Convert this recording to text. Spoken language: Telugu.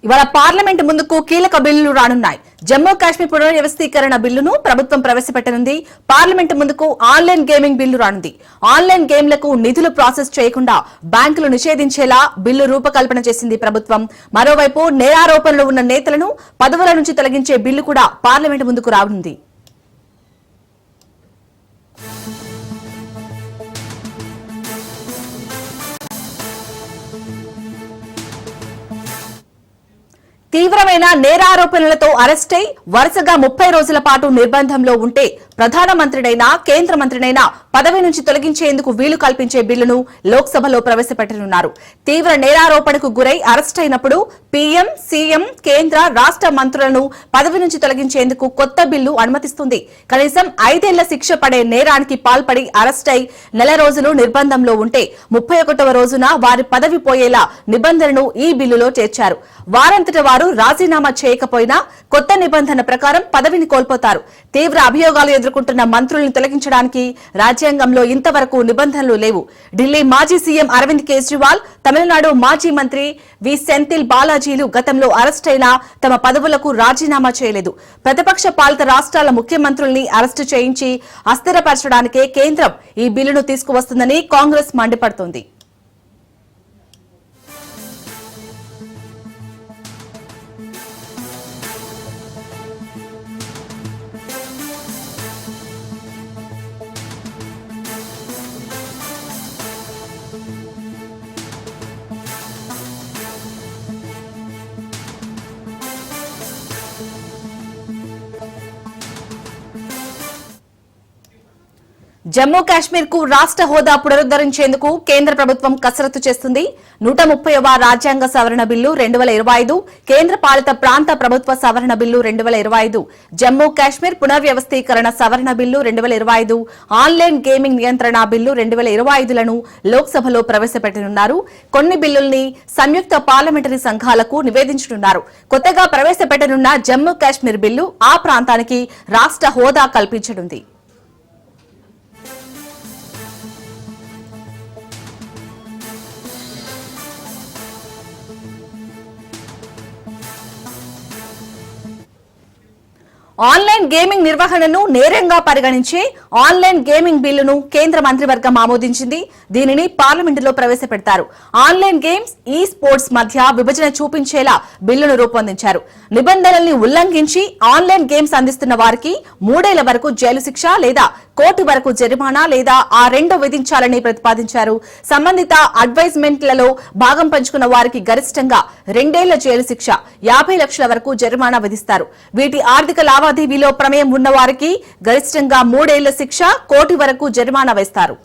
ఇవాళ పార్లమెంట్ ముందుకు కీలక బిల్లులు రానున్నాయి. జమ్మూ కాశ్మీర్ పునర్వ్యవస్థీకరణ బిల్లును ప్రభుత్వం ప్రవేశపెట్టనుంది. పార్లమెంట్ ముందుకు ఆన్లైన్ గేమింగ్ బిల్లు రానుంది. ఆన్లైన్ గేమ్లకు నిధులు ప్రాసెస్ చేయకుండా బ్యాంకులు నిషేధించేలా బిల్లు రూపకల్పన చేసింది ప్రభుత్వం. మరోవైపు నేరారోపణలు ఉన్న నేతలను పదవుల నుంచి తొలగించే బిల్లు కూడా పార్లమెంట్ ముందుకు రానుంది. తీవ్రమైన నేరారోపణలతో అరెస్టై వరుసగా 30 రోజుల పాటు నిర్బంధంలో ఉంటే ప్రధానమంత్రినైనా కేంద్ర మంత్రినైనా పదవి నుంచి తొలగించేందుకు వీలు కల్పించే బిల్లును లోక్సభలో ప్రవేశపెట్టనున్నారు. తీవ్ర నేరారోపణకు గురై అరెస్ట్ అయినప్పుడు పీఎం, సీఎం, కేంద్ర, రాష్ట్ర మంత్రులను పదవి నుంచి తొలగించేందుకు కొత్త బిల్లు అనుమతిస్తుంది. కనీసం 5 ఏళ్ల శిక్ష పడే నేరానికి పాల్పడి అరెస్ట్ అయి నెల రోజులు నిర్బంధంలో ఉంటే 31వ రోజున వారి పదవి పోయేలా నిబంధనను ఈ బిల్లులో చేర్చారు. వారంతట వారు రాజీనామా చేయకపోయినా కొత్త నిబంధన ప్రకారం పదవిని కోల్పోతారు. తీవ్ర అభియోగాలు ఎదుర్కొంటున్న మంత్రుల్ని తొలగించడానికి రాజ్యాంగంలో ఇంతవరకు నిబంధనలు లేవు. ఢిల్లీ మాజీ సీఎం అరవింద్ కేజ్రీవాల్, తమిళనాడు మాజీ మంత్రి వి సెంథిల్ బాలాజీలు గతంలో అరెస్ట్ అయినా తమ పదవులకు రాజీనామా చేయలేదు. ప్రతిపక్ష పాలిత రాష్ట్రాల ముఖ్యమంత్రుల్ని అరెస్టు చేయించి అస్థిరపరచడానికే కేంద్రం ఈ బిల్లును తీసుకువస్తుందని కాంగ్రెస్ మండిపడుతోంది. జమ్మూ కాశ్మీర్ కు రాష్ట్ర హోదా పునరుద్దరించేందుకు కేంద్ర ప్రభుత్వం కసరత్తు చేస్తుంది. 130వ రాజ్యాంగ సవరణ బిల్లు 2025, కేంద్ర పాలిత ప్రాంత ప్రభుత్వ సవరణ బిల్లు 2025, జమ్మూ కాశ్మీర్ పునర్వ్యవస్థీకరణ సవరణ బిల్లు 2025, ఆన్లైన్ గేమింగ్ నియంత్రణ బిల్లు 2025లను లోక్సభలో ప్రవేశపెట్టనున్నారు. కొన్ని బిల్లుల్ని సంయుక్త పార్లమెంటరీ సంఘాలకు నివేదించనున్నారు. కొత్తగా ప్రవేశపెట్టనున్న జమ్మూ కాశ్మీర్ బిల్లు ఆ ప్రాంతానికి రాష్ట్ర హోదా కల్పించనుంది. ఆన్లైన్ గేమింగ్ నిర్వహణను నేరంగా పరిగణించే ఆన్లైన్ గేమింగ్ బిల్లును కేంద్ర మంత్రివర్గం ఆమోదించింది. దీనిని పార్లమెంటులో ప్రవేశపెడతారు. ఆన్లైన్ గేమ్స్, ఈ స్పోర్ట్స్ మధ్య విభజన చూపించేలా బిల్లును రూపొందించారు. నిబంధనల్ని ఉల్లంఘించి ఆన్లైన్ గేమ్స్ అందిస్తున్న వారికి 3 ఏళ్ల వరకు జైలు శిక్ష లేదా కోటి వరకు జరిమానా లేదా ఆ రెండో విధించాలని ప్రతిపాదించారు. సంబంధిత అడ్వైజ్మెంట్లలో భాగం పంచుకున్న వారికి గరిష్టంగా 2 ఏళ్ల జైలు శిక్ష, 50 లక్షల వరకు జరిమానా విధిస్తారు. వీటి ఆర్థిక లావాదేవీలో ప్రమేయం ఉన్న వారికి గరిష్టంగా 3 ఏళ్ల శిక్ష, కోటి వరకు జరిమానా వేస్తారు.